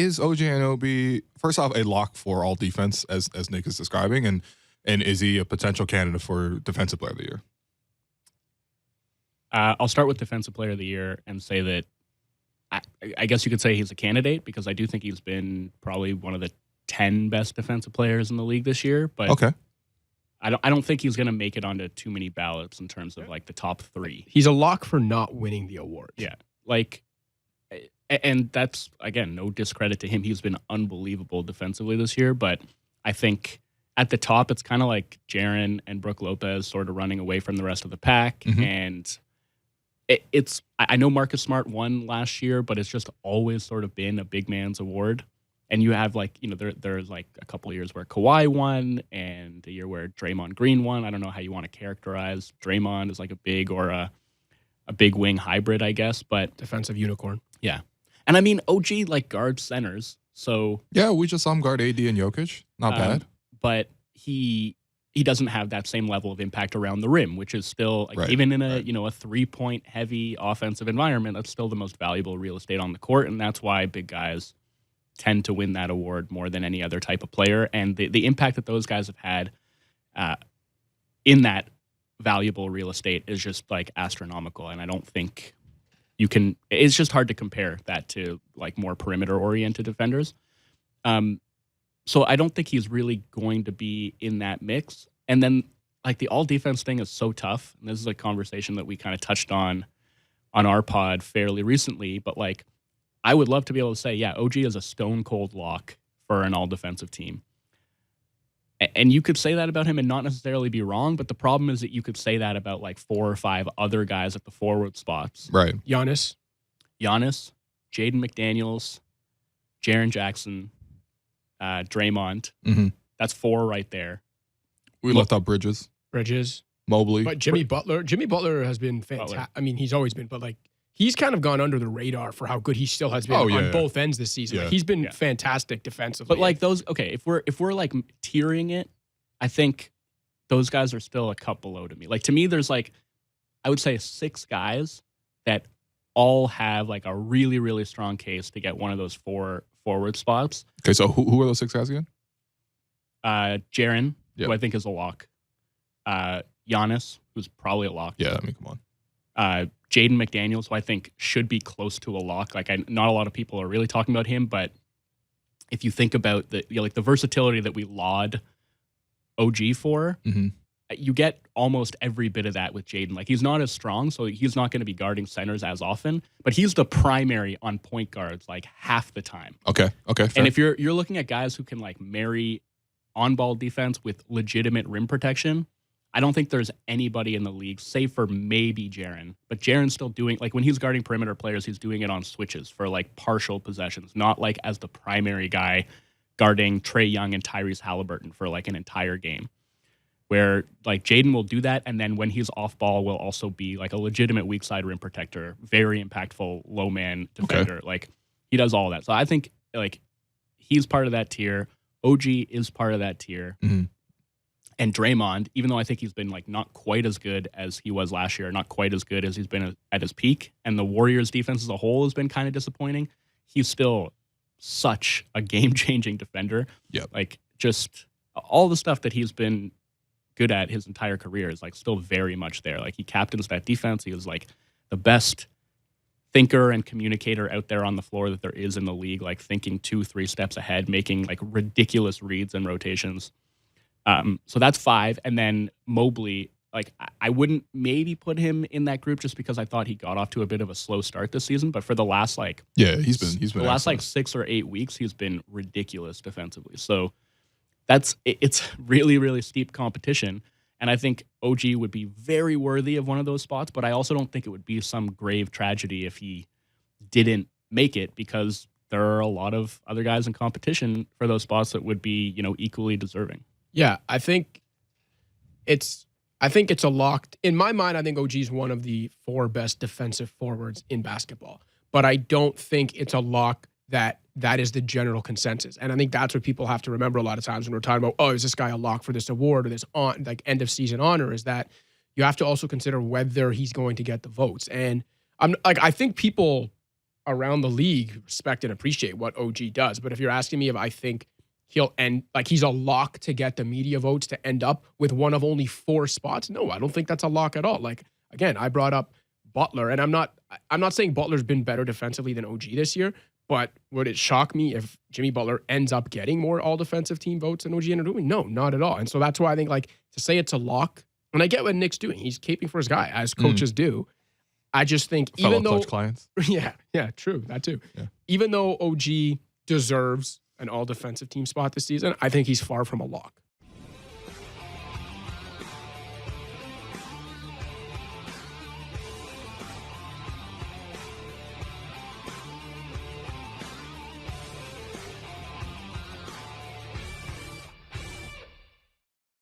is OG Anunoby, first off, a lock for all defense, as Nick is describing, and is he a potential candidate for Defensive Player of the Year? I'll start with Defensive Player of the Year and say that I guess you could say he's a candidate because I do think he's been probably one of the 10 best defensive players in the league this year. But okay. I don't think he's going to make it onto too many ballots in terms of like the top 3. He's a lock for not winning the award. Yeah. Like, and that's, again, no discredit to him. He's been unbelievable defensively this year. But I think at the top, it's kind of like Jaren and Brook Lopez sort of running away from the rest of the pack. Mm-hmm. And I know Marcus Smart won last year, but it's just always sort of been a big man's award. And you have like, you know, there's like a couple of years where Kawhi won and a year where Draymond Green won. I don't know how you want to characterize Draymond as like a big or a big wing hybrid, I guess, but defensive unicorn. Yeah. And I mean, OG like guards centers. So yeah, we just saw him guard AD and Jokic. Not bad. But he doesn't have that same level of impact around the rim, which is still like, even in a, you know, a 3-point heavy offensive environment, that's still the most valuable real estate on the court. And that's why big guys tend to win that award more than any other type of player. And the impact that those guys have had in that valuable real estate is just like astronomical. And I don't think you can, it's just hard to compare that to like more perimeter oriented defenders. So I don't think he's really going to be in that mix. And then like the all defense thing is so tough. And this is a conversation that we kind of touched on our pod fairly recently, but like, I would love to be able to say, yeah, OG is a stone cold lock for an all defensive team. And you could say that about him and not necessarily be wrong, but the problem is that you could say that about like 4 or 5 other guys at the forward spots. Right. Giannis, Jaden McDaniels, Jaren Jackson, Draymond. Mm-hmm. That's 4 right there. We left out Bridges, Mobley. But Jimmy Butler has been fantastic. I mean, he's always been, but like, he's kind of gone under the radar for how good he still has been on both ends this season. Yeah. Like, he's been fantastic defensively. But like those, okay, if we're like tiering it, I think those guys are still a cup below to me. Like to me, there's like, I would say 6 guys that all have like a really, really strong case to get one of those 4 forward spots. Okay, so who are those 6 guys again? Jaren, who I think is a lock. Giannis, who's probably a lock. Yeah, I mean, come on. Jaden McDaniels, who I think should be close to a lock. Like, not a lot of people are really talking about him, but if you think about the versatility that we laud OG for, you get almost every bit of that with Jaden. Like, he's not as strong, so he's not going to be guarding centers as often, but he's the primary on point guards like half the time. Okay, fair. And if you're looking at guys who can like marry on-ball defense with legitimate rim protection, I don't think there's anybody in the league, save for maybe Jaren. But Jaren's still doing, like when he's guarding perimeter players, he's doing it on switches for like partial possessions, not like as the primary guy guarding Trae Young and Tyrese Halliburton for like an entire game. Where like Jaden will do that, and then when he's off ball will also be like a legitimate weak side rim protector, very impactful low man defender. Okay. Like he does all that. So I think like he's part of that tier. OG is part of that tier. Mm-hmm. And Draymond, even though I think he's been like not quite as good as he was last year, not quite as good as he's been at his peak, and the Warriors defense as a whole has been kind of disappointing, he's still such a game-changing defender. Yeah. Like just all the stuff that he's been good at his entire career is like still very much there. Like he captains that defense. He was like the best thinker and communicator out there on the floor that there is in the league, like thinking 2-3 steps ahead, making like ridiculous reads and rotations. So that's 5. And then Mobley, like I wouldn't maybe put him in that group just because I thought he got off to a bit of a slow start this season. But for the last like he's been the last like 6 or 8 weeks, he's been ridiculous defensively. So it's really, really steep competition. And I think OG would be very worthy of one of those spots, but I also don't think it would be some grave tragedy if he didn't make it, because there are a lot of other guys in competition for those spots that would be, equally deserving. Yeah, I think it's a locked. In my mind, I think OG is one of the 4 best defensive forwards in basketball. But I don't think it's a lock that is the general consensus. And I think that's what people have to remember a lot of times when we're talking about, oh, is this guy a lock for this award or this end of season honor, is that you have to also consider whether he's going to get the votes. And I think people around the league respect and appreciate what OG does. But if you're asking me if I think he'll end, like he's a lock to get the media votes to end up with one of only 4 spots, no, I don't think that's a lock at all. Like, again, I brought up Butler, and I'm not saying Butler's been better defensively than OG this year, but would it shock me if Jimmy Butler ends up getting more all-defensive team votes than OG Anunoby? No, not at all. And so that's why I think, like, to say it's a lock, and I get what Nick's doing. He's caping for his guy, as coaches do. I just think even though clients. Yeah, true, that too. Yeah. Even though OG deserves an all-defensive team spot this season, I think he's far from a lock.